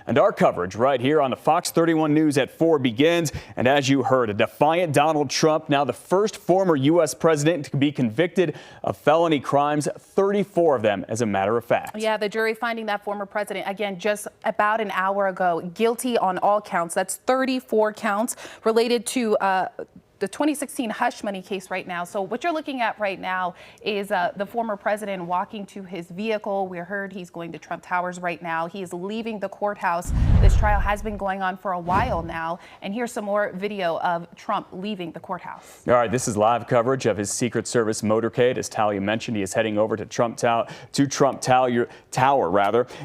And our coverage right here on the Fox 31 News at 4 begins. And as you heard, a defiant Donald Trump, now the first former U.S. president to be convicted of felony crimes, 34 of them, as a matter of fact. Yeah, the jury finding that former president, again, just about an hour ago, guilty on all counts. That's 34 counts related to the 2016 hush money case right now. So what you're looking at right now is the former president walking to his vehicle. We heard he's going to Trump Towers right now. He is leaving the courthouse. This trial has been going on for a while now. And here's some more video of Trump leaving the courthouse. All right, this is live coverage of his Secret Service motorcade. As Talia mentioned, he is heading over to Trump Tower.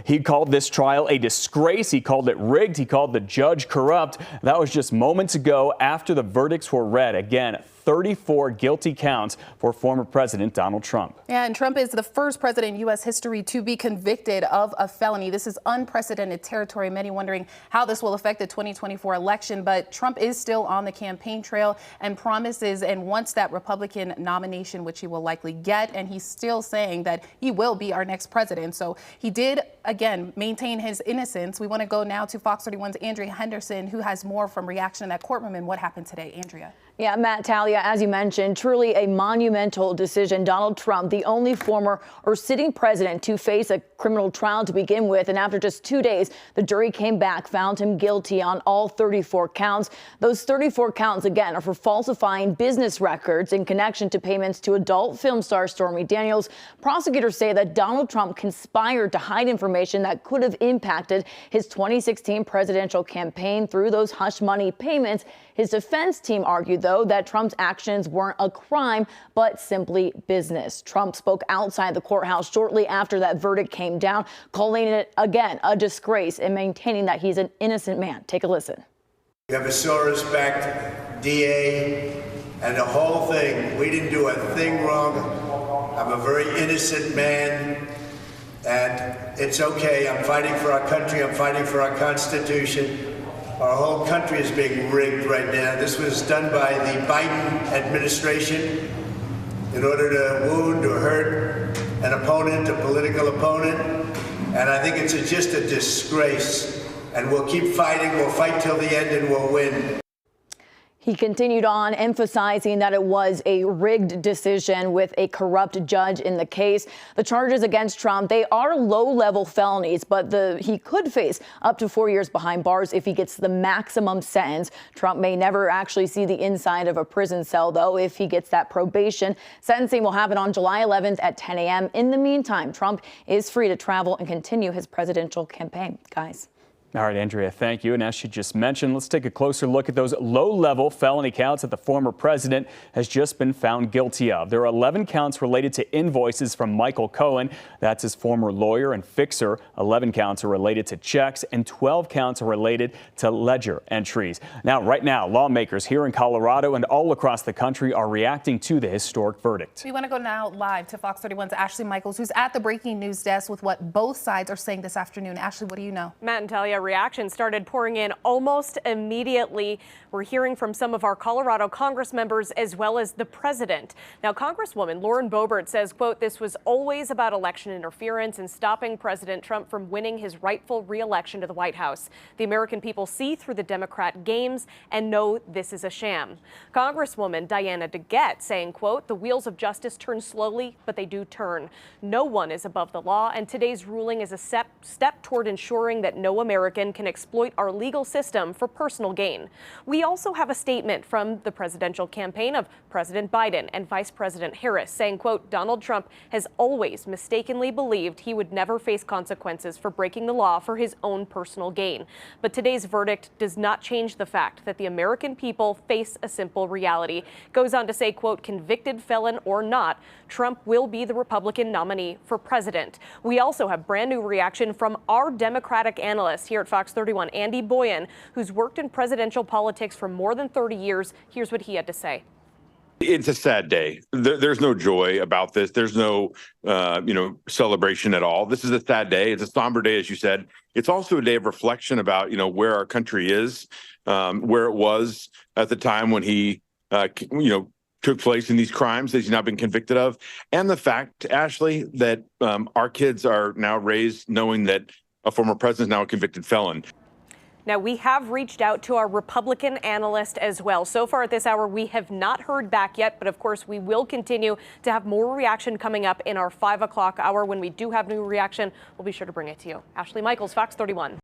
He called this trial a disgrace. He called it rigged. He called the judge corrupt. That was just moments ago after the verdicts were read. Again, 34 guilty counts for former President Donald Trump. Yeah, and Trump is the first president in U.S. history to be convicted of a felony. This is unprecedented territory. Many wondering how this will affect the 2024 election. But Trump is still on the campaign trail and promises and wants that Republican nomination, which he will likely get. And he's still saying that he will be our next president. So he did, again, maintain his innocence. We want to go now to Fox 31's Andrea Henderson, who has more from reaction in that courtroom and what happened today. Andrea. Yeah, Matt, Talia, as you mentioned, truly a monumental decision. Donald Trump, the only former or sitting president to face a criminal trial to begin with. And after just 2 days, the jury came back, found him guilty on all 34 counts. Those 34 counts, again, are for falsifying business records in connection to payments to adult film star Stormy Daniels. Prosecutors say that Donald Trump conspired to hide information that could have impacted his 2016 presidential campaign through those hush money payments. His defense team argued, though, that Trump's actions weren't a crime, but simply business. Trump spoke outside the courthouse shortly after that verdict came down, calling it, again, a disgrace and maintaining that he's an innocent man. Take a listen. You have a so respect, DA, and the whole thing. We didn't do a thing wrong. I'm a very innocent man, and it's okay. I'm fighting for our country. I'm fighting for our Constitution. Our whole country is being rigged right now. This was done by the Biden administration in order to wound or hurt an opponent, a political opponent. And I think it's just a disgrace. And we'll keep fighting. We'll fight till the end and we'll win. He continued on, emphasizing that it was a rigged decision with a corrupt judge in the case. The charges against Trump, they are low-level felonies, but he could face up to 4 years behind bars if he gets the maximum sentence. Trump may never actually see the inside of a prison cell, though, if he gets that probation. Sentencing will happen on July 11th at 10 a.m. In the meantime, Trump is free to travel and continue his presidential campaign. Guys. All right, Andrea, thank you. And as she just mentioned, let's take a closer look at those low-level felony counts that the former president has just been found guilty of. There are 11 counts related to invoices from Michael Cohen. That's his former lawyer and fixer. 11 counts are related to checks, and 12 counts are related to ledger entries. Now, right now, lawmakers here in Colorado and all across the country are reacting to the historic verdict. We want to go now live to Fox 31's Ashley Michaels, who's at the breaking news desk with what both sides are saying this afternoon. Ashley, what do you know? Matt and Talia, reaction started pouring in almost immediately. We're hearing from some of our Colorado Congress members as well as the president. Now, Congresswoman Lauren Boebert says, quote, this was always about election interference and stopping President Trump from winning his rightful re-election to the White House. The American people see through the Democrat games and know this is a sham. Congresswoman Diana DeGette saying, quote, the wheels of justice turn slowly, but they do turn. No one is above the law, and today's ruling is a step toward ensuring that no American can exploit our legal system for personal gain. We also have a statement from the presidential campaign of President Biden and Vice President Harris saying, quote, Donald Trump has always mistakenly believed he would never face consequences for breaking the law for his own personal gain. But today's verdict does not change the fact that the American people face a simple reality. Goes on to say, quote, convicted felon or not, Trump will be the Republican nominee for president. We also have brand new reaction from our Democratic analyst here at Fox 31, Andy Boyan, who's worked in presidential politics for more than 30 years. Here's what he had to say. It's a sad day. There's no joy about this. There's no, celebration at all. This is a sad day. It's a somber day, as you said. It's also a day of reflection about, where our country is, where it was at the time when he, took place in these crimes that he's now been convicted of. And the fact, Ashley, that our kids are now raised knowing that a former president, now a convicted felon. Now, we have reached out to our Republican analyst as well. So far at this hour, we have not heard back yet, but of course, we will continue to have more reaction coming up in our 5 o'clock hour. When we do have new reaction, we'll be sure to bring it to you. Ashley Michaels, Fox 31.